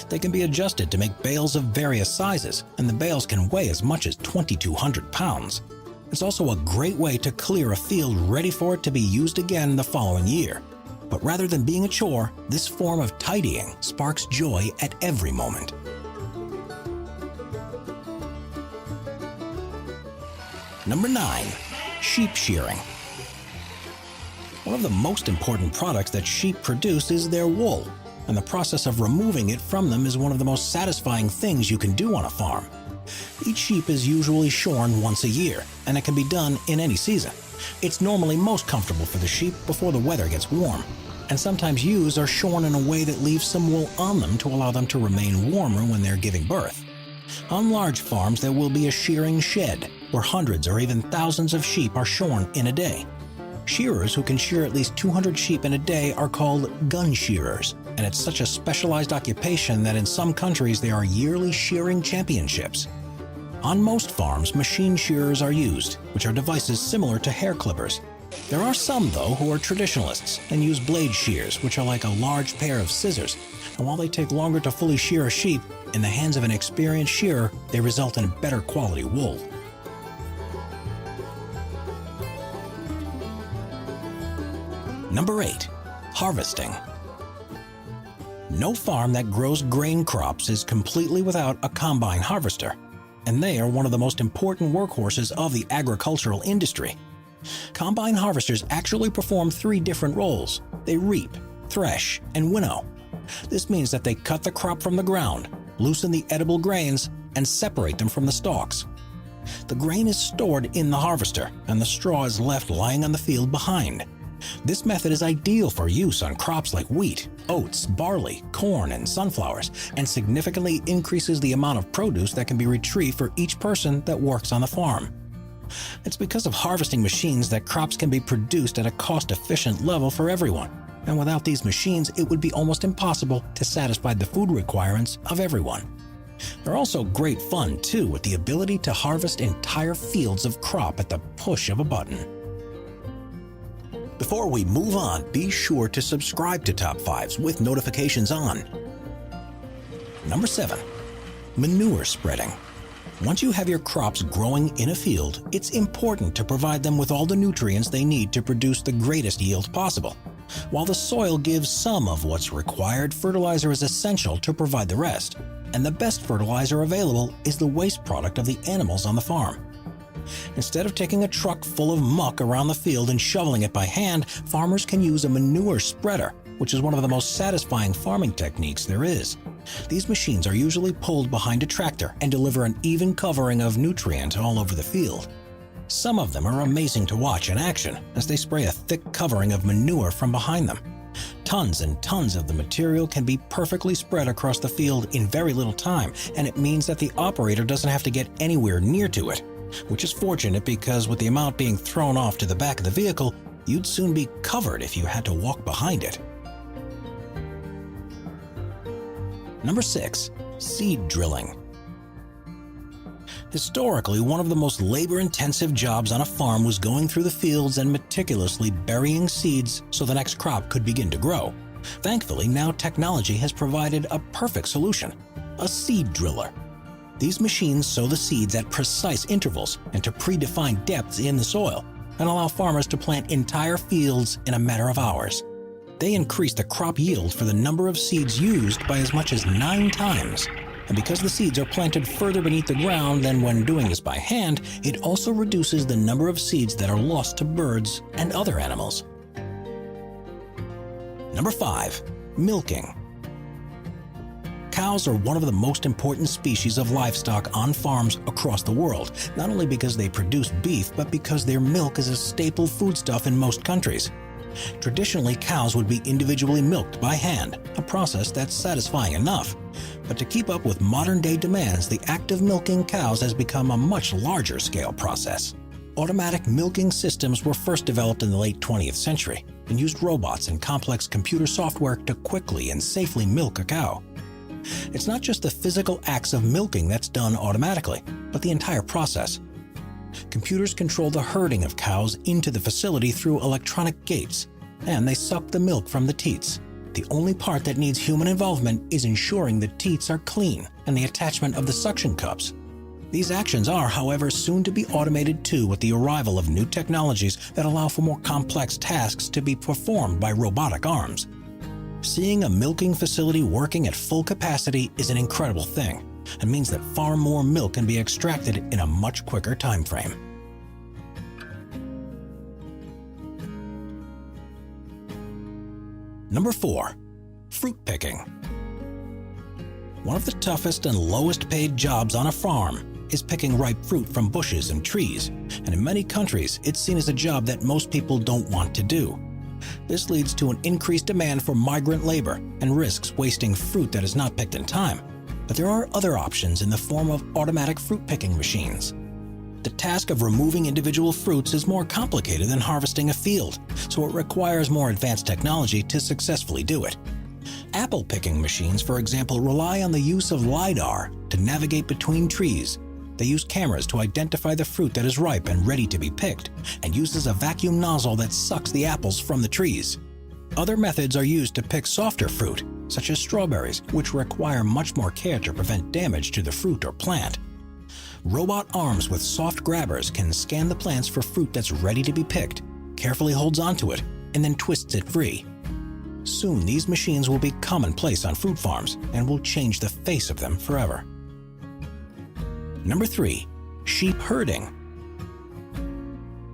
They can be adjusted to make bales of various sizes, and the bales can weigh as much as 2,200 pounds. It's also a great way to clear a field ready for it to be used again the following year. But rather than being a chore, this form of tidying sparks joy at every moment. Number 9. Sheep shearing. One of the most important products that sheep produce is their wool, and the process of removing it from them is one of the most satisfying things you can do on a farm. Each sheep is usually shorn once a year, and it can be done in any season. It's normally most comfortable for the sheep before the weather gets warm, and sometimes ewes are shorn in a way that leaves some wool on them to allow them to remain warmer when they're giving birth. On large farms, there will be a shearing shed, where hundreds or even thousands of sheep are shorn in a day. Shearers who can shear at least 200 sheep in a day are called gun shearers, and it's such a specialized occupation that in some countries there are yearly shearing championships. On most farms, machine shearers are used, which are devices similar to hair clippers. There are some, though, who are traditionalists and use blade shears, which are like a large pair of scissors. And while they take longer to fully shear a sheep, in the hands of an experienced shearer, they result in better quality wool. Number 8. Harvesting. No farm that grows grain crops is completely without a combine harvester, and they are one of the most important workhorses of the agricultural industry. Combine harvesters actually perform 3 different roles. They reap, thresh, and winnow. This means that they cut the crop from the ground, loosen the edible grains, and separate them from the stalks. The grain is stored in the harvester, and the straw is left lying on the field behind. This method is ideal for use on crops like wheat, oats, barley, corn, and sunflowers, and significantly increases the amount of produce that can be retrieved for each person that works on the farm. It's because of harvesting machines that crops can be produced at a cost-efficient level for everyone, and without these machines, it would be almost impossible to satisfy the food requirements of everyone. They're also great fun, too, with the ability to harvest entire fields of crop at the push of a button. Before we move on, be sure to subscribe to Top 5s with notifications on. Number 7. Manure spreading. Once you have your crops growing in a field, it's important to provide them with all the nutrients they need to produce the greatest yield possible. While the soil gives some of what's required, fertilizer is essential to provide the rest. And the best fertilizer available is the waste product of the animals on the farm. Instead of taking a truck full of muck around the field and shoveling it by hand, farmers can use a manure spreader, which is one of the most satisfying farming techniques there is. These machines are usually pulled behind a tractor and deliver an even covering of nutrient all over the field. Some of them are amazing to watch in action as they spray a thick covering of manure from behind them. Tons and tons of the material can be perfectly spread across the field in very little time, and it means that the operator doesn't have to get anywhere near to it, which is fortunate because with the amount being thrown off to the back of the vehicle, you'd soon be covered if you had to walk behind it. Number 6. Seed drilling. Historically, one of the most labor-intensive jobs on a farm was going through the fields and meticulously burying seeds so the next crop could begin to grow. Thankfully, now technology has provided a perfect solution: a seed driller. These machines sow the seeds at precise intervals and to predefined depths in the soil, and allow farmers to plant entire fields in a matter of hours. They increase the crop yield for the number of seeds used by as much as 9 times. And because the seeds are planted further beneath the ground than when doing this by hand, it also reduces the number of seeds that are lost to birds and other animals. Number 5. Milking. Cows are one of the most important species of livestock on farms across the world, not only because they produce beef, but because their milk is a staple foodstuff in most countries. Traditionally, cows would be individually milked by hand, a process that's satisfying enough. But to keep up with modern-day demands, the act of milking cows has become a much larger-scale process. Automatic milking systems were first developed in the late 20th century and used robots and complex computer software to quickly and safely milk a cow. It's not just the physical acts of milking that's done automatically, but the entire process. Computers control the herding of cows into the facility through electronic gates, and they suck the milk from the teats. The only part that needs human involvement is ensuring the teats are clean and the attachment of the suction cups. These actions are, however, soon to be automated too with the arrival of new technologies that allow for more complex tasks to be performed by robotic arms. Seeing a milking facility working at full capacity is an incredible thing and means that far more milk can be extracted in a much quicker time frame. Number 4. Fruit picking. One of the toughest and lowest paid jobs on a farm is picking ripe fruit from bushes and trees, and in many countries it's seen as a job that most people don't want to do. This leads to an increased demand for migrant labor and risks wasting fruit that is not picked in time. But there are other options in the form of automatic fruit picking machines. The task of removing individual fruits is more complicated than harvesting a field, so it requires more advanced technology to successfully do it. Apple picking machines, for example, rely on the use of LiDAR to navigate between trees. They use cameras to identify the fruit that is ripe and ready to be picked, and uses a vacuum nozzle that sucks the apples from the trees. Other methods are used to pick softer fruit, such as strawberries, which require much more care to prevent damage to the fruit or plant. Robot arms with soft grabbers can scan the plants for fruit that's ready to be picked, carefully holds onto it, and then twists it free. Soon these machines will be commonplace on fruit farms and will change the face of them forever. Number 3. Sheep herding.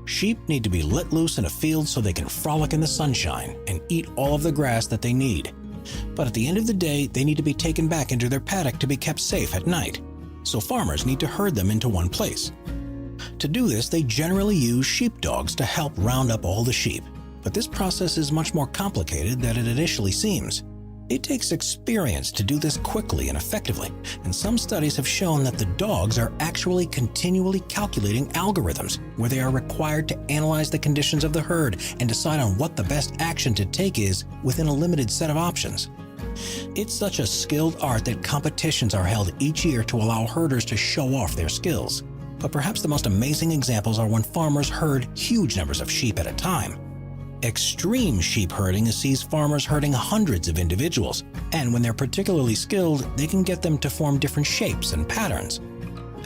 Sheep need to be let loose in a field so they can frolic in the sunshine and eat all of the grass that they need. But at the end of the day, they need to be taken back into their paddock to be kept safe at night. So farmers need to herd them into one place. To do this, they generally use sheepdogs to help round up all the sheep. But this process is much more complicated than it initially seems. It takes experience to do this quickly and effectively, and some studies have shown that the dogs are actually continually calculating algorithms where they are required to analyze the conditions of the herd and decide on what the best action to take is within a limited set of options. It's such a skilled art that competitions are held each year to allow herders to show off their skills. But perhaps the most amazing examples are when farmers herd huge numbers of sheep at a time. Extreme sheep herding sees farmers herding hundreds of individuals, and when they're particularly skilled, they can get them to form different shapes and patterns.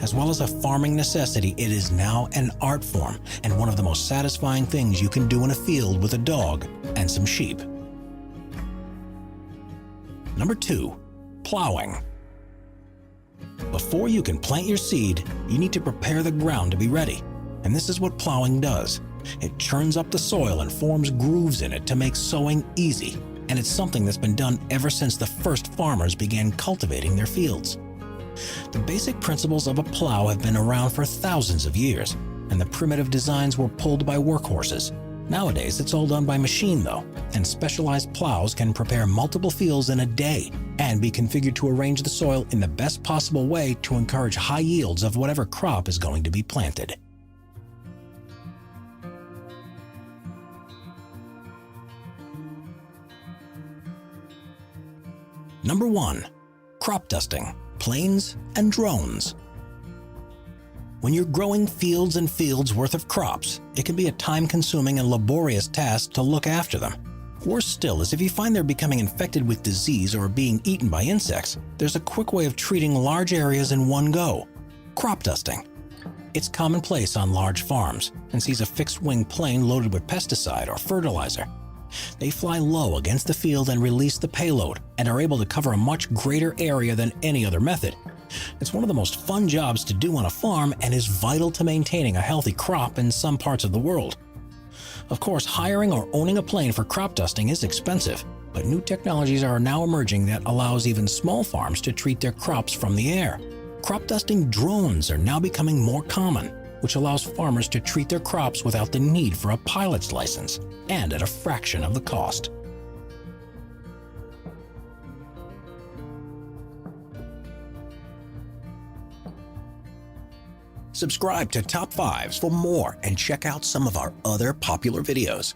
As well as a farming necessity, it is now an art form and one of the most satisfying things you can do in a field with a dog and some sheep. Number 2. Plowing. Before you can plant your seed, you need to prepare the ground to be ready, and this is what plowing does. It churns up the soil and forms grooves in it to make sowing easy, and it's something that's been done ever since the first farmers began cultivating their fields. The basic principles of a plow have been around for thousands of years, and the primitive designs were pulled by workhorses. Nowadays, it's all done by machine though, and specialized plows can prepare multiple fields in a day and be configured to arrange the soil in the best possible way to encourage high yields of whatever crop is going to be planted. Number 1. Crop dusting, planes, and drones. When you're growing fields and fields worth of crops, it can be a time-consuming and laborious task to look after them. Worse still is if you find they're becoming infected with disease or being eaten by insects, there's a quick way of treating large areas in one go: crop dusting. It's commonplace on large farms and sees a fixed-wing plane loaded with pesticide or fertilizer. They fly low against the field and release the payload and are able to cover a much greater area than any other method. It's one of the most fun jobs to do on a farm and is vital to maintaining a healthy crop in some parts of the world. Of course, hiring or owning a plane for crop dusting is expensive, but new technologies are now emerging that allows even small farms to treat their crops from the air. Crop dusting drones are now becoming more common, which allows farmers to treat their crops without the need for a pilot's license and at a fraction of the cost. Subscribe to Top 5s for more and check out some of our other popular videos.